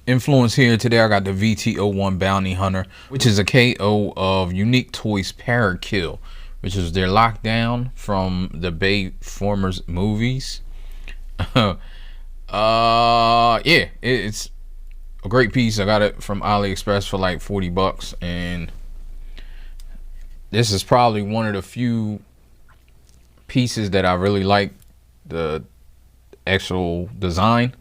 Influence here. Today I got the VT-01 Bounty Hunter, which is a KO of Unique Toys Parakill, which is their lockdown from the Bayformers movies. Yeah, it's a great piece. I got it from AliExpress for like 40 bucks, and this is probably one of the few pieces that I really like the actual design.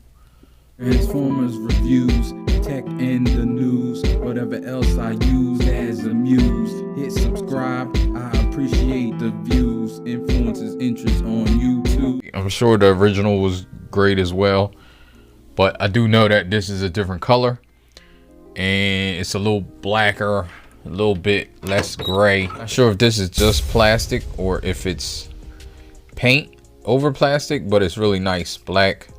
Transformers reviews, tech and the news, whatever else I use as a muse. Hit subscribe, I appreciate the views. Influences interest on YouTube. I'm sure the original was great as well, but I do know that this is a different color and it's a little blacker, a little bit less gray. Not sure if this is just plastic or if it's paint over plastic, but it's really nice black.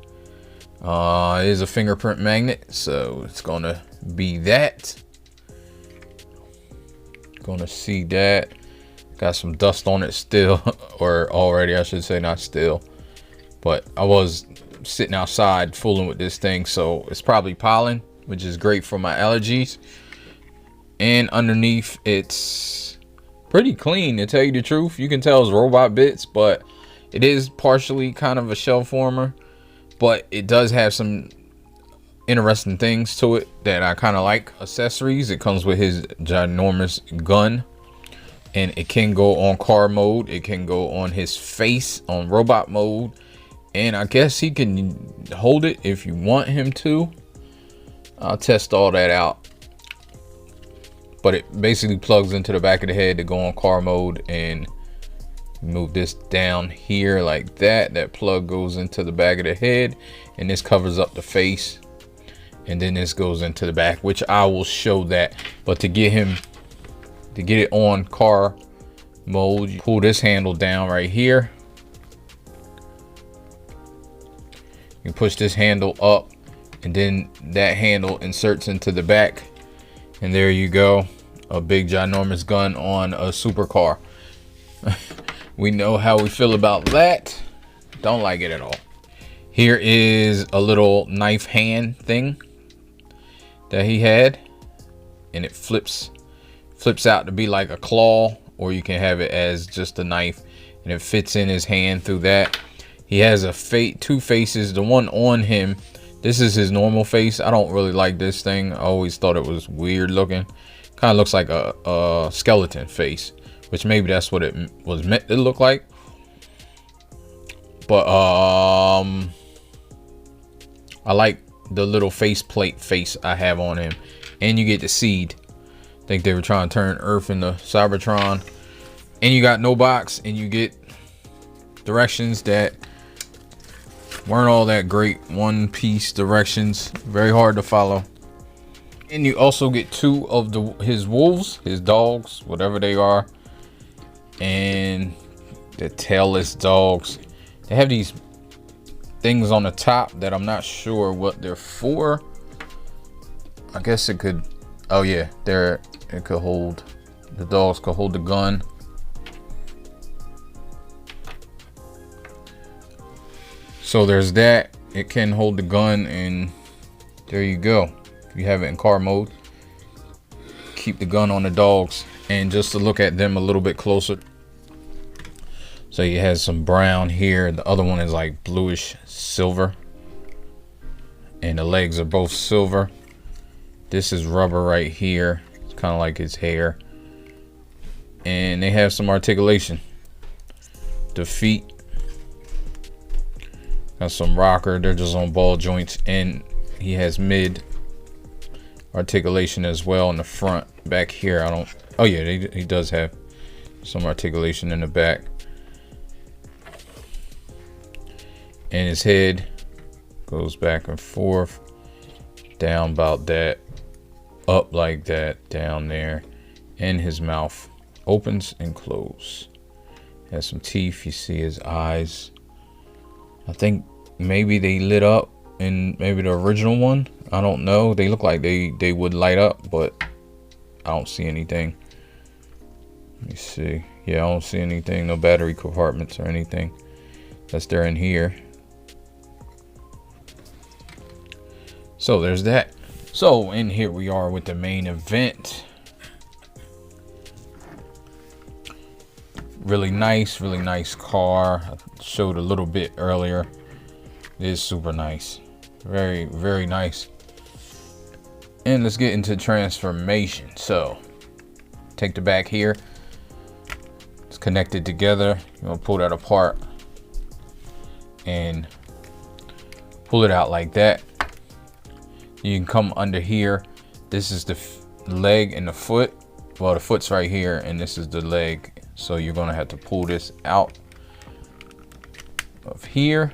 It is a fingerprint magnet, so it's gonna be that. Gonna see that. Got some dust on it still, or already I should say, not still. But I was sitting outside fooling with this thing, so it's probably pollen, which is great for my allergies. And underneath, it's pretty clean, to tell you the truth. You can tell it's robot bits, but it is partially kind of a shell former. But it does have some interesting things to it that I kind of like. Accessories. It comes with his ginormous gun, and it can go on car mode. It can go on his face on robot mode, and I guess he can hold it if you want him to. I'll test all that out. But it basically plugs into the back of the head to go on car mode, and move this down here like that. That plug goes into the back of the head, and this covers up the face, and then this goes into the back, which I will show that. But to get it on car mode, you pull this handle down right here. You push this handle up, and then that handle inserts into the back, and there you go, a big ginormous gun on a supercar. We know how we feel about that. Don't like it at all. Here is a little knife hand thing that he had, and it flips out to be like a claw, or you can have it as just a knife, and it fits in his hand through that. He has two faces. The one on him, this is his normal face. I don't really like this thing. I always thought it was weird looking. Kind of looks like a skeleton face, which maybe that's what it was meant to look like. But I like the little faceplate face I have on him. And you get the seed. I think they were trying to turn Earth into Cybertron. And you got no box, and you get directions that weren't all that great. One piece directions, very hard to follow. And you also get two of his wolves, his dogs, whatever they are. And the tailless dogs. They have these things on the top that I'm not sure what they're for. I guess it could, oh yeah, it could hold, the dogs could hold the gun. So there's that. It can hold the gun, and there you go. If you have it in car mode, keep the gun on the dogs. And just to look at them a little bit closer, so you have some brown here. The other one is like bluish silver, and the legs are both silver. This is rubber right here. It's kind of like his hair, and they have some articulation. The feet got some rocker. They're just on ball joints, and he has mid articulation as well in the front. Back here, I don't, oh yeah, he does have some articulation in the back. And his head goes back and forth, down about that, up like that, down there. And his mouth opens and closes. Has some teeth. You see his eyes. I think maybe they lit up in maybe the original one. I don't know. They look like they would light up, but I don't see anything. Let me see. Yeah, I don't see anything. No battery compartments or anything. That's there in here. So there's that. So in here we are with the main event. Really nice car. I showed a little bit earlier. It is super nice. Very, very nice. And let's get into transformation. So take the back here. It's connected together. You're gonna pull that apart and pull it out like that. You can come under here. This is the leg and the foot. Well, the foot's right here and this is the leg. So you're gonna have to pull this out of here.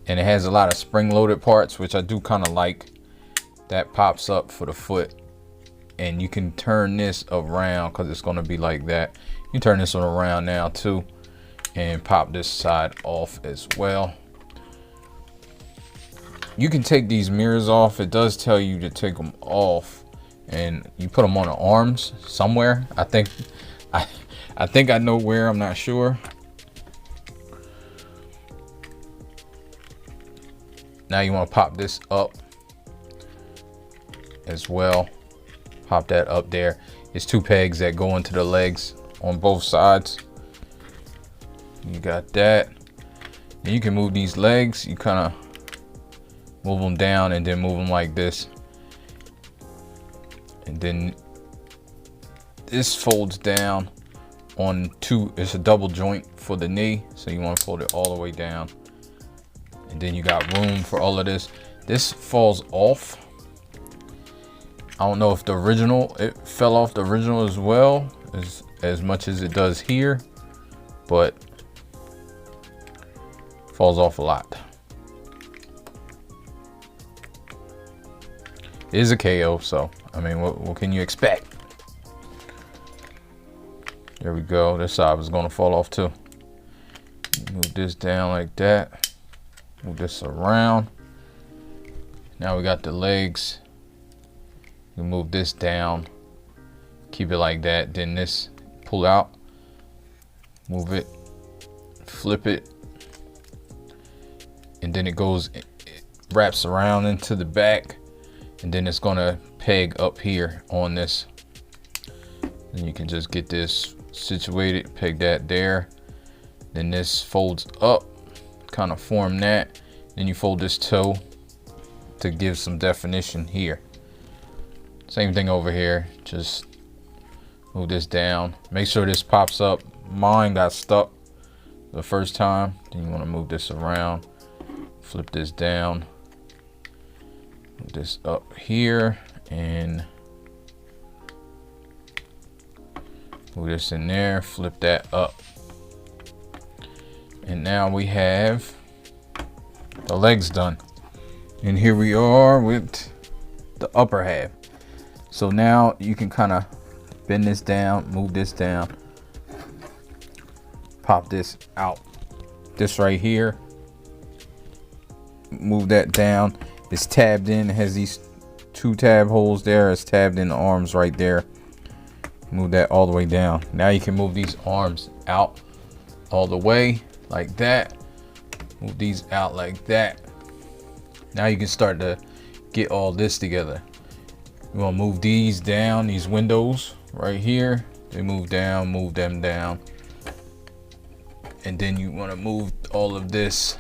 And it has a lot of spring-loaded parts, which I do kind of like. That pops up for the foot. And you can turn this around because it's gonna be like that. You can turn this one around now too and pop this side off as well. You can take these mirrors off. It does tell you to take them off, and you put them on the arms somewhere. I think I know where. I'm not sure. Now you want to pop this up as well. Pop that up there. It's 2 pegs that go into the legs on both sides. You got that. And you can move these legs. You kind of move them down and then move them like this. And then this folds down on 2. It's a double joint for the knee. So you want to fold it all the way down. And then you got room for all of this. This falls off. I don't know if the original, it fell off the original as well as much as it does here, but falls off a lot. It is a KO, so I mean, what can you expect? There we go. This side was gonna fall off too. Move this down like that. Move this around. Now we got the legs. We move this down, keep it like that. Then this, pull out, move it, flip it, and then it goes, it wraps around into the back, and then it's gonna peg up here on this. And you can just get this situated, peg that there. Then this folds up, kind of form that. Then you fold this toe to give some definition here. Same thing over here, just move this down. Make sure this pops up. Mine got stuck the first time. Then you want to move this around, flip this down, move this up here, and move this in there, flip that up. And now we have the legs done. And here we are with the upper half. So now you can kind of bend this down, move this down, pop this out. This right here, move that down. It's tabbed in, it has these 2 tab holes there. It's tabbed in the arms right there. Move that all the way down. Now you can move these arms out all the way like that. Move these out like that. Now you can start to get all this together. You want to move these down, these windows right here. They move down, move them down. And then you want to move all of this.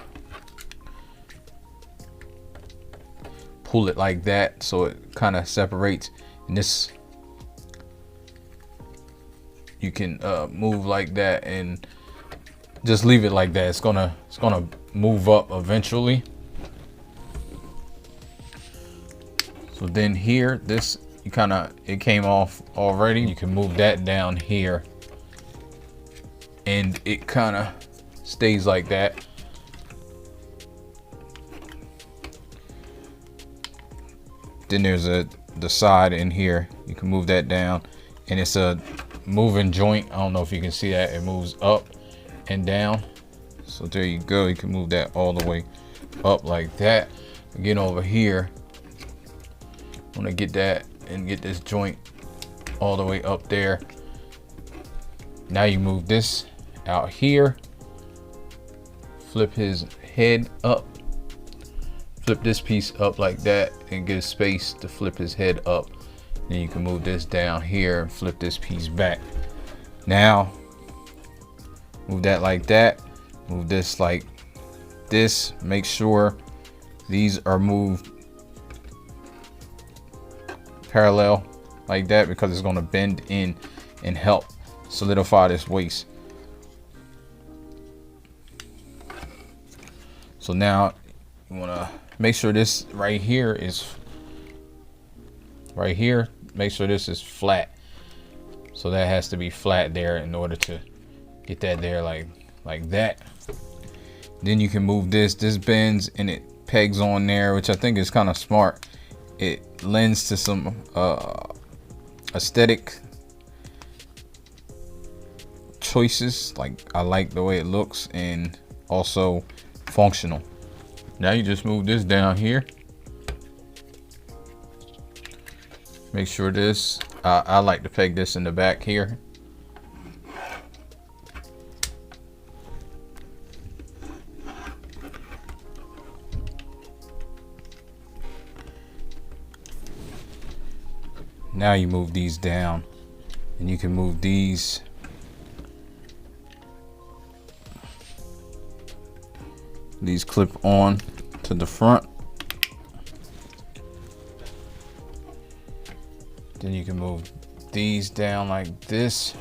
Pull it like that so it kind of separates. And this, you can move like that and just leave it like that. It's gonna move up eventually. So then here, this, you kind of, it came off already. You can move that down here and it kind of stays like that. Then there's the side in here. You can move that down and it's a moving joint. I don't know if you can see that. It moves up and down. So there you go. You can move that all the way up like that. Again, over here, I want to get that and get this joint all the way up there. Now you move this out here, flip his head up, flip this piece up like that and give space to flip his head up. Then you can move this down here and flip this piece back. Now move that like that, move this like this. Make sure these are moved parallel like that, because it's going to bend in and help solidify this waist. So now you want to make sure this right here is make sure this is flat. So that has to be flat there in order to get that there like that. Then you can move this bends and it pegs on there, which I think is kind of smart. It lends to some aesthetic choices. Like, I like the way it looks, and also functional. Now you just move this down here. Make sure this, I like to peg this in the back here. Now you move these down, and you can move these clip on to the front. Then you can move these down like this.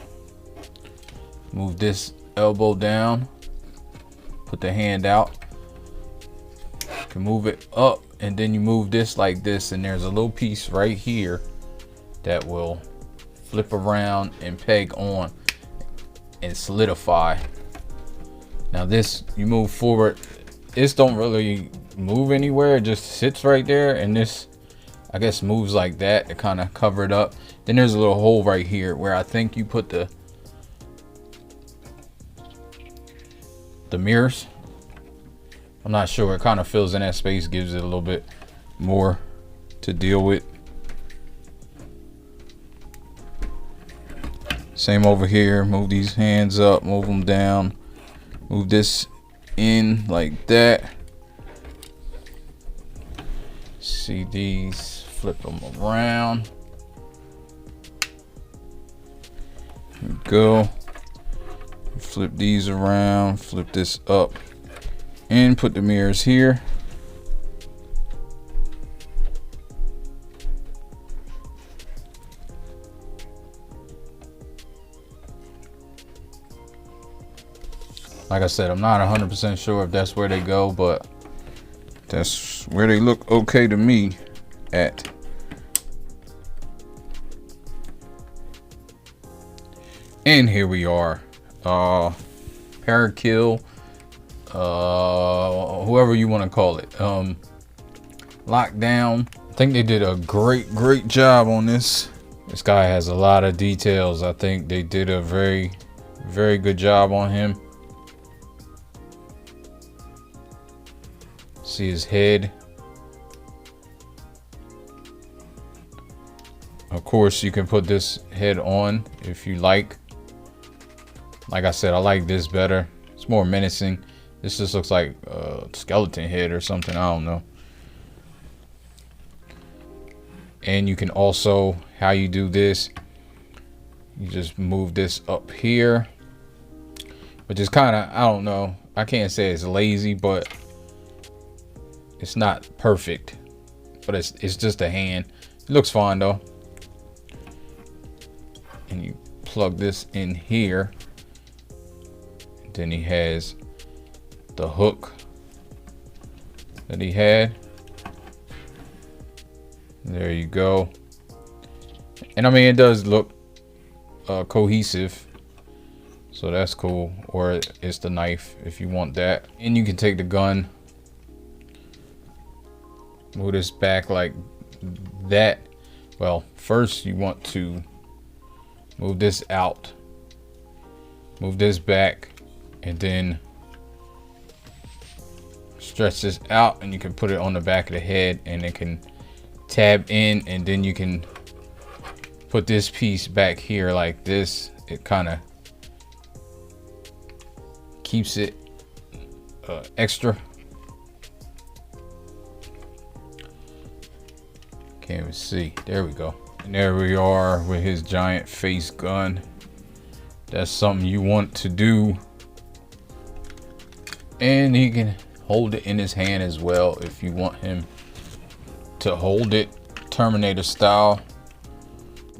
Move this elbow down. Put the hand out. You can move it up, and then you move this like this, and there's a little piece right here that will flip around and peg on and solidify. Now this, you move forward, this don't really move anywhere, it just sits right there, and this, I guess, moves like that to kind of cover it up. Then there's a little hole right here where I think you put the mirrors. I'm not sure, it kind of fills in that space, gives it a little bit more to deal with. Same over here. Move these hands up, move them down, move this in like that. See these, flip them around. Here we go. Flip these around, flip this up, and put the mirrors here. Like I said, I'm not 100% sure if that's where they go, but that's where they look okay to me at. And here we are. Parakill, whoever you want to call it. Lockdown. I think they did a great job on this. This guy has a lot of details. I think they did a very good job on him. See his head. Of course, you can put this head on if you like. Like I said, I like this better. It's more menacing. This just looks like a skeleton head or something. I don't know. And you can also, how you do this, you just move this up here, which is kind of, I don't know, I can't say it's lazy, but it's not perfect, but it's just a hand. It looks fine though. And you plug this in here. Then he has the hook that he had. There you go. And I mean, it does look cohesive, so that's cool. Or it's the knife if you want that. And you can take the gun, move this back like that. Well, first you want to move this out, move this back, and then stretch this out, and you can put it on the back of the head, and it can tab in, and then you can put this piece back here like this. It kind of keeps it extra. Can't even see. There we go. And there we are with his giant face gun. That's something you want to do. And he can hold it in his hand as well if you want him to hold it Terminator style.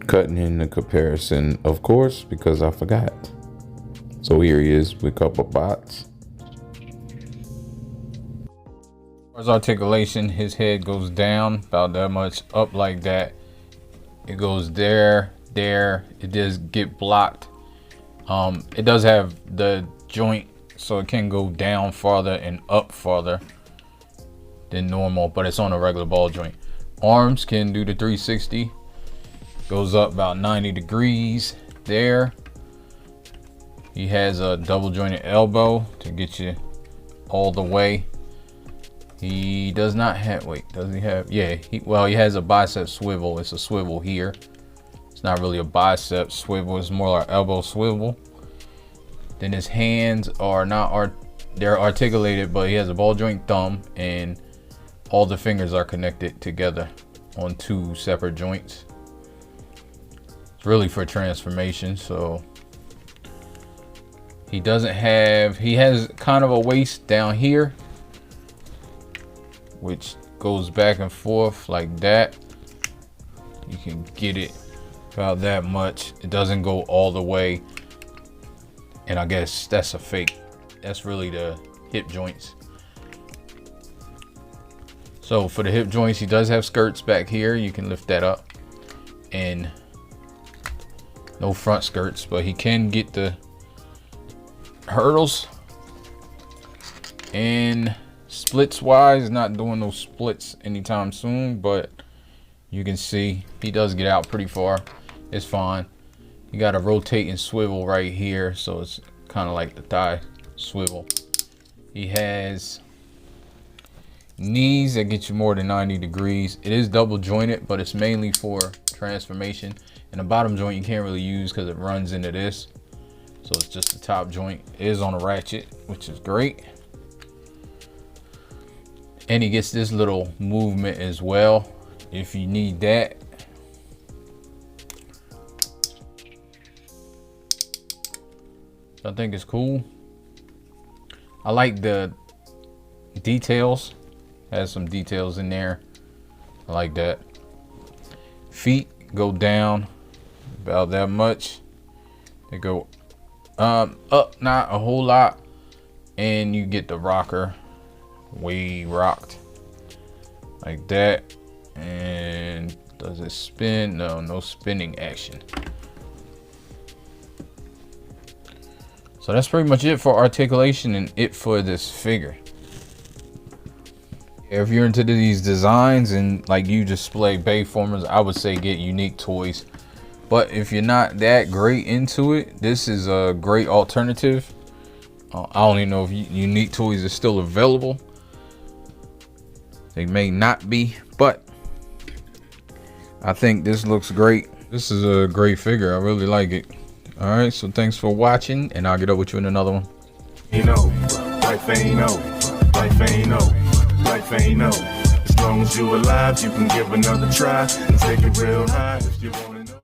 Cutting in the comparison, of course, because I forgot. So here he is with a couple bots. As articulation, his head goes down about that much, up like that. It goes there. It does get blocked. It does have the joint, so it can go down farther and up farther than normal, but it's on a regular ball joint. Arms can do the 360. Goes up about 90 degrees there. He has a double jointed elbow to get you all the way. He does not have, wait, does he have? Yeah, he has a bicep swivel. It's a swivel here. It's not really a bicep swivel. It's more like elbow swivel. Then his hands are not, they're articulated, but he has a ball joint thumb and all the fingers are connected together on 2 separate joints. It's really for transformation. So he has kind of a waist down here, which goes back and forth like that. You can get it about that much. It doesn't go all the way, and I guess that's a fake. That's really the hip joints. So for the hip joints, he does have skirts back here. You can lift that up, and no front skirts, but he can get the hurdles. And splits wise, not doing those splits anytime soon, but you can see he does get out pretty far. It's fine. You got a rotate and swivel right here, so it's kind of like the thigh swivel. He has knees that get you more than 90 degrees. It is double jointed, but it's mainly for transformation. And the bottom joint you can't really use because it runs into this, so it's just the top joint. It is on a ratchet, which is great. And he gets this little movement as well if you need that. I think it's cool. I like the details. Has some details in there. I like that. Feet go down about that much. They go up not a whole lot, and you get the rocker way rocked like that. And does it spin? No spinning action. So that's pretty much it for articulation and it for this figure. If you're into these designs and like you display Bayformers, I would say get Unique Toys. But if you're not that great into it, this is a great alternative. I don't even know if Unique Toys is still available. They may not be, but I think this looks great. This is a great figure. I really like it. All right, so thanks for watching, and I'll get up with you in another one. You know, life ain't over, life ain't over, life ain't over. As long as you're alive, you can give another try and take it real high if you want.